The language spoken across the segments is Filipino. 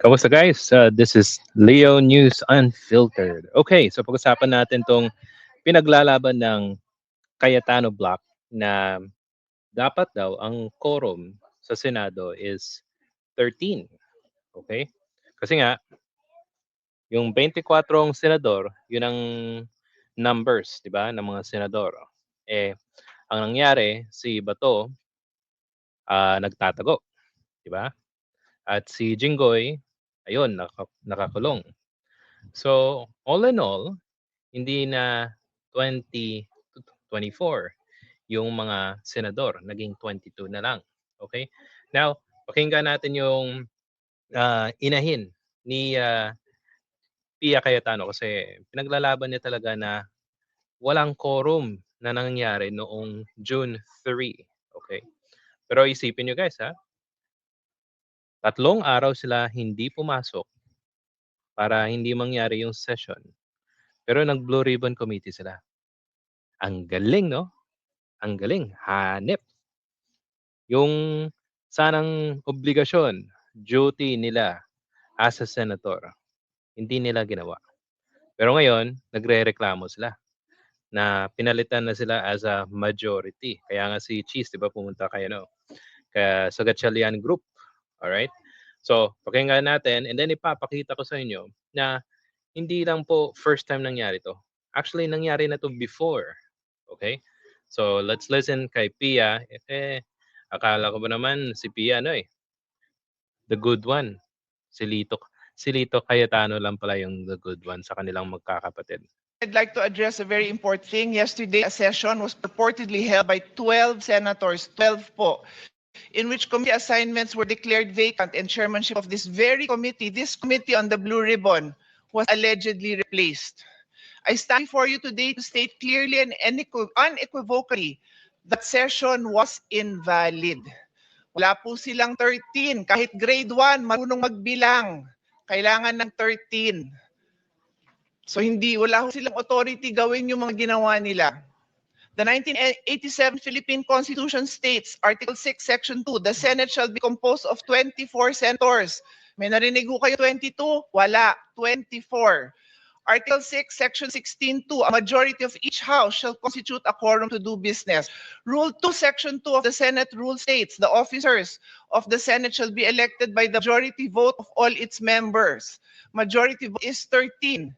Kamusta guys? This is Leo News Unfiltered. Okay, so pag-usapan natin tong pinaglalaban ng Cayetano Block na dapat daw ang quorum sa Senado is 13. Okay? Kasi nga, yung 24 senador, yun ang numbers, di ba, ng mga senador. Eh, ang nangyari, si Bato nagtatago, di ba? At si Jinggoy, ayun, nakakulong. So, all in all, hindi na 20 to 24 yung mga senador, naging 22 na lang. Okay? Now, pakinggan natin yung inahin ni Pia Cayetano kasi pinaglalaban niya talaga na walang quorum na nangyari noong June 3. Okay? Pero isipin nyo guys ha, 3 araw sila hindi pumasok para hindi mangyari yung session. Pero nag-Blue Ribbon Committee sila. Ang galing, no? Ang galing. Hanep. Yung sanang obligasyon, duty nila as a senator, hindi nila ginawa. Pero ngayon, nagrereklamo sila na pinalitan na sila as a majority. Kaya nga si Cheese, di ba, pumunta kayo, no? Kaya sa Gatchalian Group. Alright? So, pakinggan natin and then ipapakita ko sa inyo na hindi lang po first time nangyari to. Actually, nangyari na to before. Okay? So, let's listen kay Pia. Akala ko ba naman si Pia, ano eh, the good one. Si Lito, si Lito Cayetano lang pala yung the good one sa kanilang magkakapatid. I'd like to address a very important thing. Yesterday, a session was purportedly held by 12 senators, 12 po, in which committee assignments were declared vacant and chairmanship of this committee on the Blue Ribbon, was allegedly replaced. I stand before you today to state clearly and unequivocally that session was invalid. Wala po silang 13. Kahit grade 1, marunong magbilang. Kailangan ng 13. So wala ho silang authority gawin yung mga ginawa nila. The 1987 Philippine Constitution states, Article 6, Section 2, the Senate shall be composed of 24 senators. May narinig ho kayo 22? Wala, 24. Article 6, Section 16.2, a majority of each house shall constitute a quorum to do business. Rule 2, Section 2 of the Senate rule states, the officers of the Senate shall be elected by the majority vote of all its members. Majority vote is 13.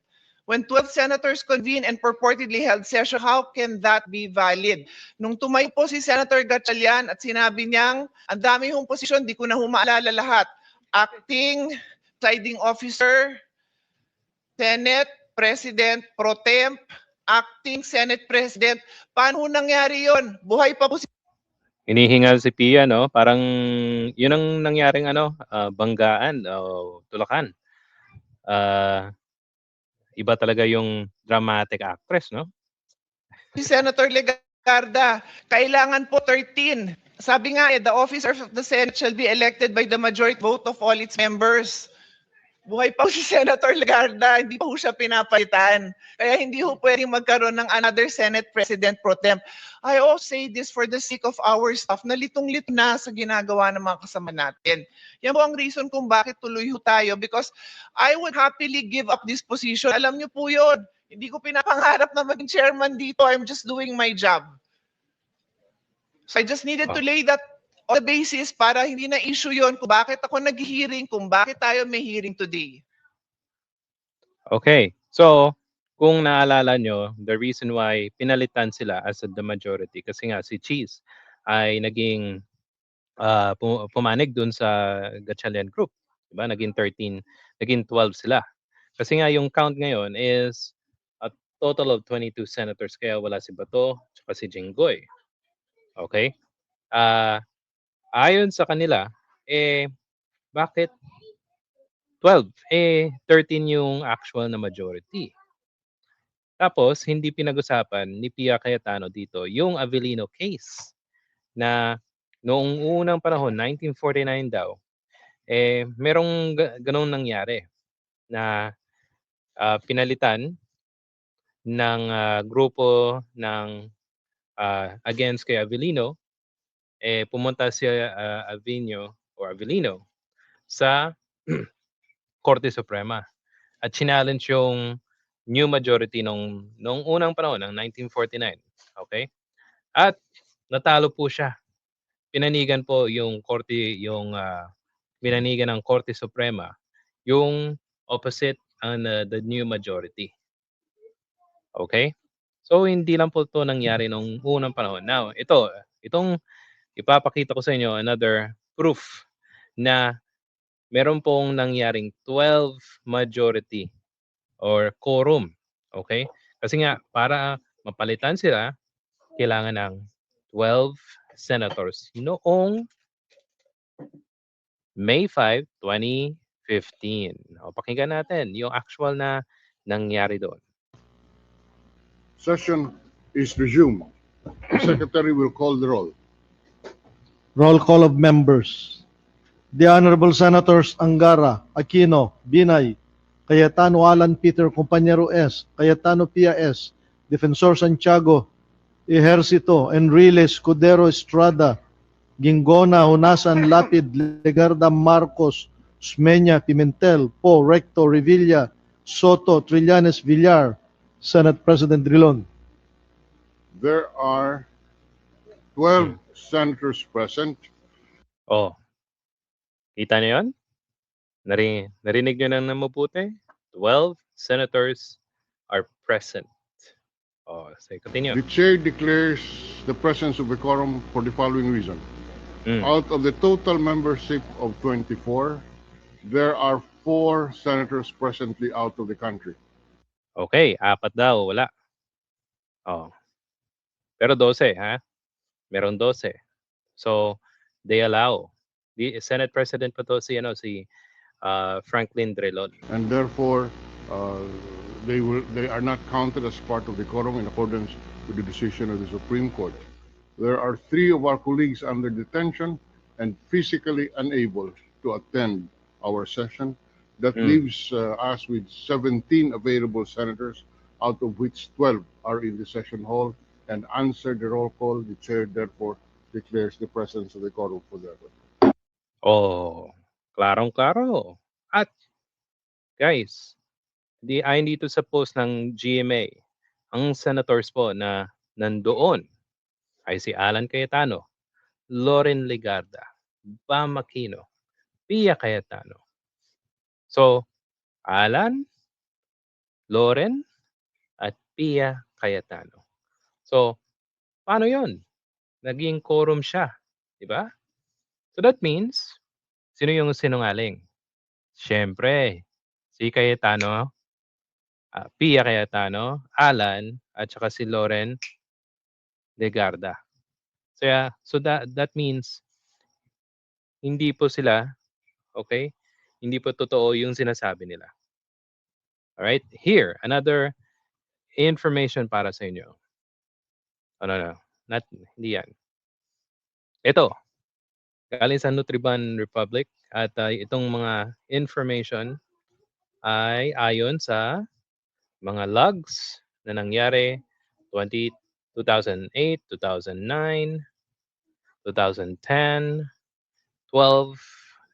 When 12 senators convene and purportedly held session, how can that be valid? Nung tumayo po si Senator Gatchalian at sinabi niyang, ang dami hong posisyon, di ko na humaalala lahat. Acting, presiding officer, Senate President Pro Temp, Acting Senate President. Paano nangyari yon? Buhay pa po si Hinihingal si Pia, no? Parang yun ang nangyaring banggaan o tulakan. Iba talaga yung dramatic actress, no? Senator Legarda. Kailangan po 13. Sabi nga the officers of the Senate shall be elected by the majority vote of all its members. Buhay pa si Senator Legarda, hindi pa siya pinapalitan. Kaya hindi ho pwedeng magkaroon ng another Senate President Pro Temp. I also say this for the sake of our staff na litong-lito na sa ginagawa ng mga kasama natin. Yan po ang reason kung bakit tuloy ho tayo because I would happily give up this position. Alam niyo po yun, hindi ko pinapangarap na maging chairman dito. I'm just doing my job. So I just needed to lay that on the basis para hindi na issue yon kung bakit ako nag-hearing, kung bakit tayo may hearing today. Okay. So, kung naalala nyo, the reason why pinalitan sila as the majority kasi nga si Cheese ay naging pumanig dun sa Gatchalian Group. Diba? Naging 13, naging 12 sila. Kasi nga yung count ngayon is a total of 22 senators kaya wala si Bato at si Jinggoy. Okay? Ayon sa kanila, bakit 12? 13 yung actual na majority. Tapos, hindi pinag-usapan ni Pia Cayetano dito yung Avellino case na noong unang panahon, 1949 daw, merong ganong nangyari na pinalitan ng grupo ng against kay Avellino, pumunta si Avellino sa Korte Suprema at challenge yung new majority nung unang panahon ng 1949. Okay? At natalo po siya. Pinanigan po yung pinanigan ng Korte Suprema yung opposite ang the new majority. Okay? So hindi lang po 'to nangyari nung unang panahon. Now, itong ipapakita ko sa inyo another proof na meron pong nangyaring 12 majority or quorum. Okay? Kasi nga para mapalitan sila, kailangan ng 12 senators noong May 5, 2015. O pakinggan natin yung actual na nangyari doon. Session is resumed. The Secretary will call the roll. Roll call of members. The Honorable Senators Angara, Aquino, Binay, Cayetano Alan Peter Compañero S, Cayetano Pia S, Defensor Santiago, Ejercito, Enrile Escudero Estrada, Gingona, Hunasan, Lapid, Legarda, Marcos, Usmeña, Pimentel, Po, Recto, Revilla, Soto, Trillanes, Villar, Senate President Drilon. There are 12 senators present. Oh, kita niyo yun? Narinig nyo na mabuti? 12 senators are present. Oh, say continue. The chair declares the presence of a quorum for the following reason. Out of the total membership of 24, there are 4 senators presently out of the country. Okay, 4 daw, wala. Oh. Pero 12, ha? Meron 12. So, they allow. The Senate President pa to si Franklin Drilon. And therefore, they are not counted as part of the quorum in accordance with the decision of the Supreme Court. There are 3 of our colleagues under detention and physically unable to attend our session. That leaves us with 17 available senators, out of which 12 are in the session hall. And answer the roll call, the chair therefore declares the presence of the quorum for the record. Oh, klarong-klaro. At, guys, ayon dito sa post ng GMA, ang senators po na nandoon ay si Alan Cayetano, Loren Legarda, Bam Aquino, Pia Cayetano. So, Alan, Loren, at Pia Cayetano. So, paano yon? Naging quorum siya, di ba? So that means, sino yung sinungaling? Siyempre, si Cayetano, Pia Cayetano, Alan, at saka si Loren Legarda. So that means, hindi po sila, okay? Hindi po totoo yung sinasabi nila. Alright? Here, another information para sa inyo. No. Hindi yan. Ito, galing sa Nutriban Republic at itong mga information ay ayon sa mga logs na nangyari 2008, 2009, 2010, 12,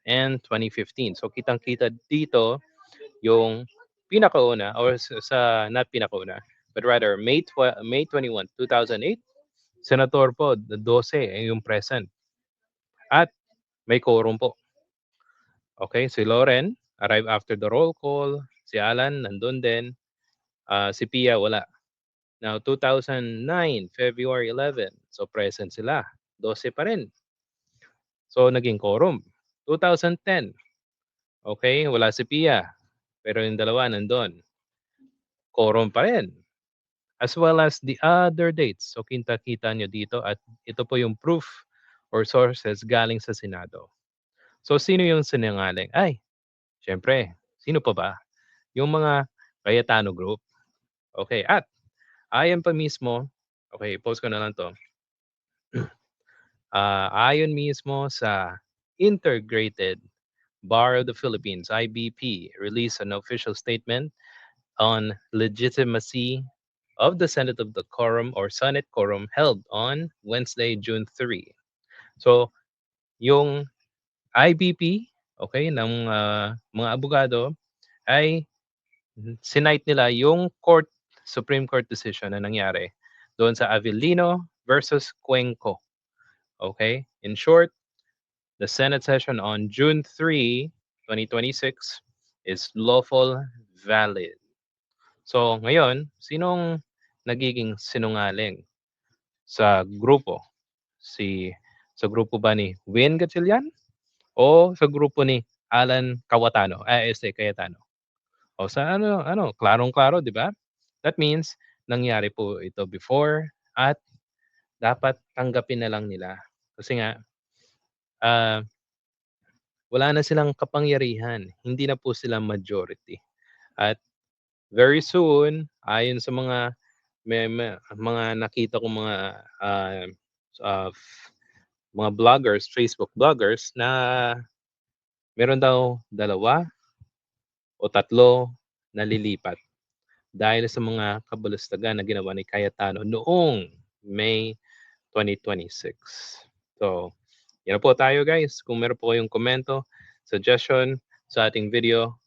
and 2015. So kitang-kita dito yung pinakauna or not pinakauna, but rather May 21, 2008, Senator po 12 yung present. At may quorum po. Okay, si Loren arrived after the roll call, si Alan nandun din, si Pia wala. Now 2009, February 11, so present sila, 12 pa rin. So naging quorum. 2010, okay, wala si Pia, pero yung dalawa nandun. Quorum pa rin. As well as the other dates. So kita-kita nyo dito at ito po yung proof or sources galing sa Senado. So sino yung sinungaling? Ay, syempre, sino pa ba? Yung mga Cayetano group. Okay, at ayon pa mismo, okay, post ko na lang to. Ayon mismo sa Integrated Bar of the Philippines, IBP, released an official statement on legitimacy of the Senate of the Quorum or Senate Quorum held on Wednesday, June 3. So, yung IBP, okay, ng mga abogado, ay sinight nila yung Supreme Court decision na nangyari doon sa Avellino versus Cuenco. Okay? In short, the Senate session on June 3, 2026 is lawful, valid. So, ngayon, sinong nagiging sinungaling sa grupo? Sa grupo ba ni Win Gatchalian o sa grupo ni Alan Cayetano? O sa klarong-klaro, 'di ba? That means nangyari po ito before at dapat tanggapin na lang nila. Kasi nga wala na silang kapangyarihan, hindi na po sila majority. At very soon, ayon sa mga nakita kong mga bloggers, Facebook bloggers na meron daw 2 o 3 na lilipat dahil sa mga kabulustagan na ginawa ni Cayetano noong May 2026. So, yan po tayo guys. Kung meron po kayong komento, suggestion sa ating video,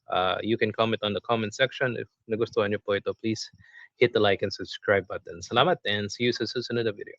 you can comment on the comment section. If nagustuhan niyo po ito, please hit the like and subscribe button. Salamat and see you sa susunod na video.